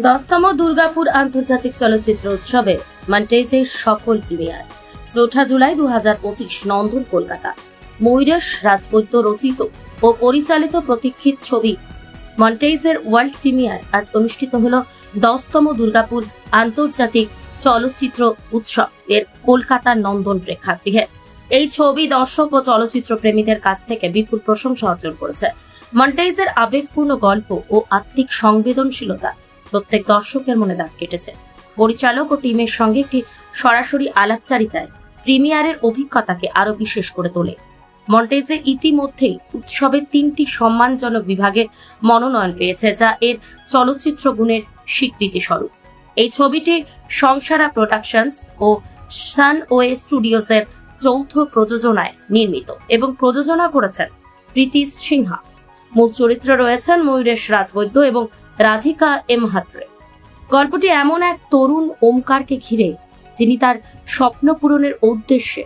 10তম দুর্গাপুর আন্তর্জাতিক চলচ্চিত্র উৎসবে মন্টেজের সফল প্রিমিয়ার 4 জুলাই 2025 নন্দন কলকাতা। ময়ূরেশ রাজবৈদ্য রচিত ও পরিচালিত প্রতীক্ষিত ছবি মন্টেজের ওয়ার্ল্ড প্রিমিয়ার আজ অনুষ্ঠিত হল 10তম দুর্গাপুর আন্তর্জাতিক চলচ্চিত্র উৎসব এর কলকাতার নন্দন প্রেক্ষাগৃহে। এই ছবি দর্শক ও চলচ্চিত্র প্রেমীদের কাছ থেকে বিপুল প্রশংসা অর্জন করেছে। মন্টেজের আবেগপূর্ণ গল্প ও আত্মিক সংবেদনশীলতা প্রত্যেক দর্শকের মনে দাগ কেটেছে। পরিচালক ও টিমের সঙ্গে একটি সরাসরি আলাপচারিতায় প্রিমিয়ারের অভিজ্ঞতাকে আরো বিশেষ করে তোলে। মন্টেজে ইতিমধ্যেই উৎসবের 3টি সম্মানজনক বিভাগে মনোনয়ন পেয়েছে, যা এর চলচ্চিত্র গুণের স্বীকৃতি স্বরূপ। এই ছবিটি সংসারা প্রোডাকশনস ও সানওয়ে স্টুডিওসের যৌথ প্রযোজনায় নির্মিত এবং প্রযোজনা করেছেন প্রীতি সিনহা। মূল চরিত্রে রয়েছেন ময়ূরেশ রাজবৈদ্য এবং রাধিকা এম হাত্রে। গল্পটি এমন এক তরুণ ওমকারকে ঘিরে, যিনি তার স্বপ্ন পূরণের উদ্দেশ্যে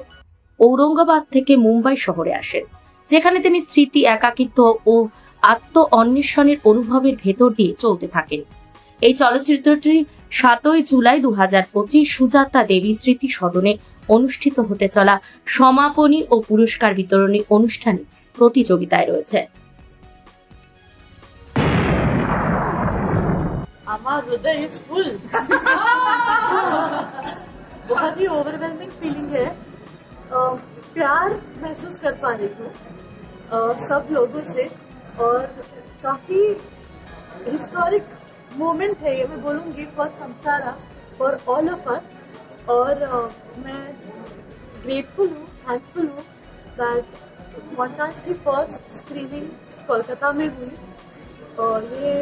ঔরঙ্গাবাদ থেকে মুম্বাই শহরে আসেন, যেখানে তিনি স্মৃতি, একাকিত্ব ও আত্ম অন্বেষণের অনুভবের ভেতর দিয়ে চলতে থাকেন। এই চলচ্চিত্রটি 7 জুলাই 2025 সুজাতা দেবী স্মৃতি সদনে অনুষ্ঠিত হতে চলা সমাপনী ও পুরস্কার বিতরণী অনুষ্ঠানে প্রতিযোগিতায় রয়েছে। আমার हृदय इज फुल। बहुत ही ओवरवेलमिंग फीलिंग है। प्यार महसूस कर पा रही हूँ सब लोगों से, और काफी हिस्टोरिक मोमेंट है ये, मैं बोलूँगी फॉर संसारा, फॉर ऑल ऑफ अस। और मैं ग्रेटफुल हूँ, थैंकफुल हूँ दैट मोन्टाज की फर्स्ट स्क्रीनिंग कोलकाता में हुई, और ये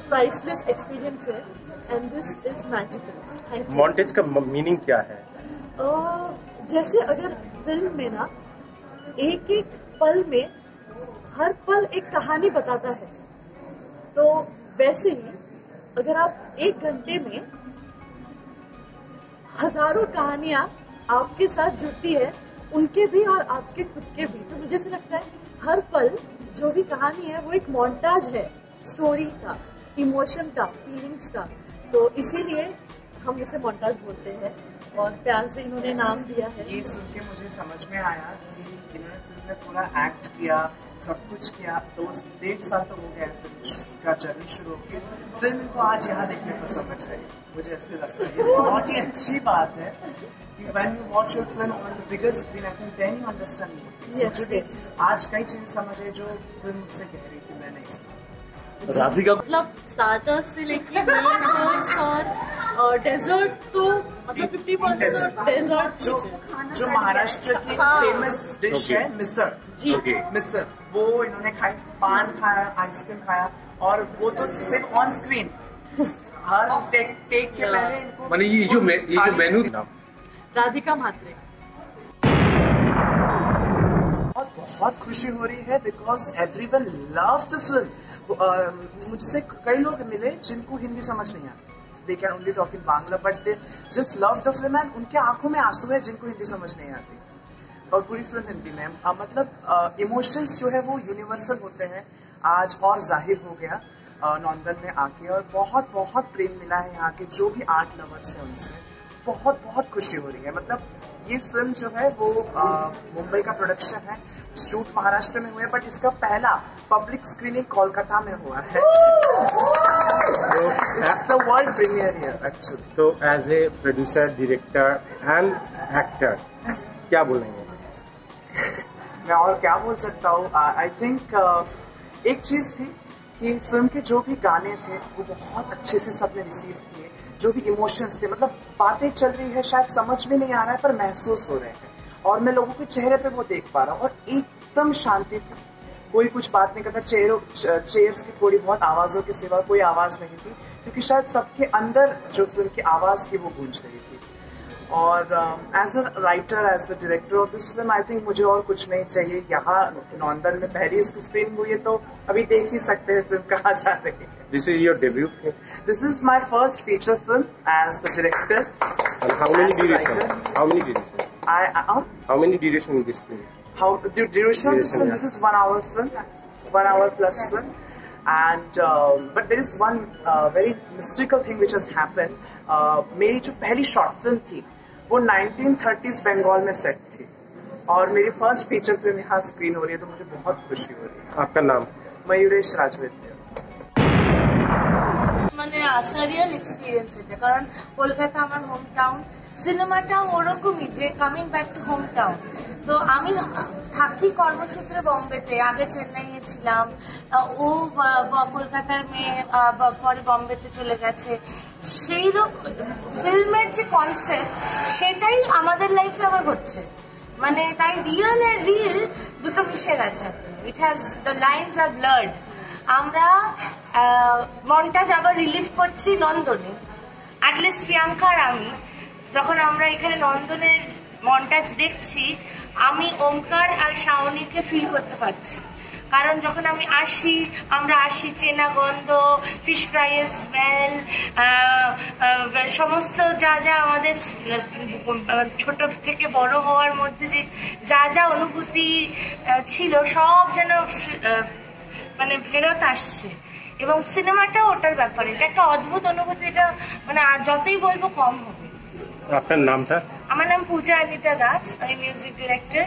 प्राइसलेस एक्सपीरियंस है and this is magical. Thank you. Montage का मीनिंग क्या है? जैसे अगर फिल्म में ना एक एक पल में हर पल एक कहानी बताता है, तो वैसे ही अगर आप 1 घंटे में हजारों कहानियां आपके साथ जुड़ती है, उनके भी और आपके खुद के भी, तो मुझे ऐसा लगता है हर पल जो भी कहानी है वो एक मोन्टाज है, स्टोरी का, इमोशन का, फीलिंग्स का। तो इसीलिए हम इसे मोन्टाज बोलते हैं, और प्यार से इन्होंने नाम दिया है। ये सुन के मुझे समझ में आया कि इन्होंने फिल्म में पूरा एक्ट किया, सब कुछ किया। 1.5 साल तो हो गया फिल्म का जर्नी शुरू होकर, फिल्म को आज यहाँ देखने पर समझ आई। मुझे ऐसे लगता है ये बहुत ही अच्छी बात है कि when you watch your film on the bigger screen, I think then you understand more things। मुझे भी आज कई चीजें समझ आई जो फिल्म से कह रही थी, मैंने इसमें राधिका मतलब स्टार्टर्स से लेके मेन कोर्स और डेजर्ट, तो मतलब 50% डेजर्ट। जो महाराष्ट्र की फेमस डिश है मिसळ, मिसळ, वो इन्होंने खाई, पान खाया, आइसक्रीम खाया, और वो तो सिर्फ ऑन स्क्रीन हर टेक के पहले इनको माने ये जो मेनू राधिका म्हात्रे। बहुत खुशी हो रही है because everyone love the film. मुझसे कई लोग मिले जिनको हिंदी समझ नहीं आती, they can only talk in Bangla, but they just love the film, and उनके आंखों में आंसू है जिनको हिंदी समझ नहीं आती, और पूरी फिल्म हिंदी में। मतलब इमोशंस जो है वो यूनिवर्सल होते हैं, आज और जाहिर हो गया नंदन में आके, और बहुत बहुत प्रेम मिला है यहाँ के जो भी आर्ट लवर्स हैं उनसे। बहुत बहुत खुशी हो रही है। मतलब ये फिल्म जो है वो मुंबई का प्रोडक्शन है, शूट महाराष्ट्र में हुआ है, बट इसका पहला पब्लिक स्क्रीनिंग कोलकाता में हुआ है। It's the world premiere here actually। तो as a producer, director and actor क्या बोलेंगे? मैं और क्या बोल सकता हूँ? आई थिंक एक चीज थी कि फिल्म के जो भी गाने थे वो बहुत अच्छे से सबने रिसीव किए, जो भी इमोशंस थे, मतलब बातें चल रही है, शायद समझ में नहीं आ रहा है पर महसूस हो रहे हैं, और मैं लोगों के चेहरे पे वो देख पा रहा हूँ, और एकदम शांति थी, कोई कुछ बात नहीं करता। चेयर्स की थोड़ी बहुत आवाजों के सिवा कोई आवाज नहीं थी, क्योंकि शायद सबके अंदर जो फिल्म की आवाज थी वो गूंज रही थी। और as a writer, as the director of this film, I think मुझे और कुछ नहीं चाहिए। यहाँ नंदन में पहली इसकी स्क्रीनिंग हुई है, तो अभी देख ही सकते हैं फिल्म कहाँ जा रही है। This is your debut? This is my first feature film as the director. How many duration in this film? How the duration of this film? This is 1 hour film, 1 hour plus film. And but there is one very mystical thing which has happened. मेरी जो पहली short film थी वो 1930s Bengal में set थी और मेरी first feature film यहाँ स्क्रीन हो रही है, तो मुझे बहुत खुशी हो रही है। आपका नाम? मयूरेश राजविद्या। মানে সারিয়াল এক্সপিরিয়েন্স এটা, কারণ কলকাতা আমার হোম টাউন, সিনেমাটা ওরকমই যে coming back to home town. তো আমি থাকি কর্মসূত্রে বম্বেতে, আগে চেন্নাইয়ে ছিলাম, ও কলকাতার মেয়ে, পরে বম্বেতে চলে গেছে। সেই রকম ফিল্মের যে কনসেপ্ট সেটাই আমাদের লাইফে আবার হচ্ছে, মানে তাই রিয়েল আর রিল দুটো মিশে গেছে। It has the lines are blurred. আমরা মনটাজ আবার রিলিভ করছি নন্দনে, অ্যাটলিস্ট প্রিয়াঙ্কা আর আমি যখন আমরা এখানে নন্দনের মনটাজ দেখছি, আমি ওমকার আর শাওনিকে ফিল করতে পারছি। কারণ যখন আমরা আসি চেনা গন্ধ, ফিশ ফ্রাইয়ের স্মেল, সমস্ত যা যা আমাদের ছোট থেকে বড় হওয়ার মধ্যে যে যা যা অনুভূতি ছিল সব যেন মানে ফেরত আসছে। এবং সিনেমাটা ওটার ব্যাপারে, এটা একটা অদ্ভুত অনুভূতি, এটা মানে আর যতই বলবো কম হবে। আপনার নামটা? আমার নাম পূজা অনিতা দাস, আমি মিউজিক ডিরেক্টর।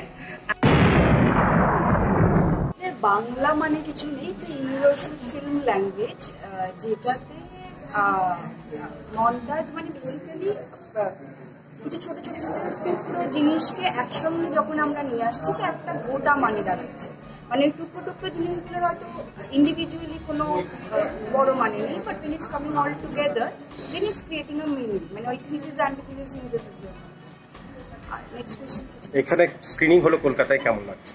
বাংলা মানে কিছু নেই, যে ইউনিভার্সাল ফিল্ম ল্যাঙ্গুয়েজ, যেটাতে মন্টাজ মানে বেসিক্যালি কিছু ছোট ছোট ছোট টুকরো জিনিসকে একসঙ্গে যখন আমরা নিয়ে আসছি তো একটা গোটা মানে দাঁড়াচ্ছে। মানে টুকরো টুকরো জিনিসগুলোর হয়তো ইন্ডিভিজুয়ালি কোনো বড় মানে নেই, but when it's coming all together then it's creating a meaning, মানে ওই thesis antithesis synthesis. Next question. এখানে স্ক্রিনিং হলো কলকাতায়, কেমন লাগছে?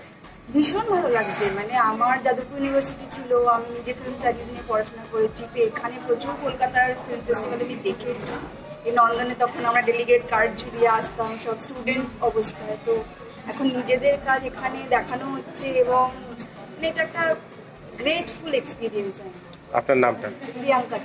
ভীষণ ভালো লাগছে। মানে আমার যাদবপুর ইউনিভার্সিটি ছিল, আমি নিজে ফিল্ম স্টাডিজ নিয়ে পড়াশোনা করেছি, তো এখানে প্রচুর কলকাতার ফিল্ম ফেস্টিভ্যালে আমি দেখেছি। এই নন্দনে তখন আমরা ডেলিগেট কার্ড ঝুলিয়ে আসতাম সব স্টুডেন্ট অবস্থায়, তো এখন নিজেদের কাজ এখানে দেখানো হচ্ছে এবং এটা একটা গ্রেটফুল এক্সপিরিয়েন্স। আপনার নামটা? প্রিয়াঙ্কা।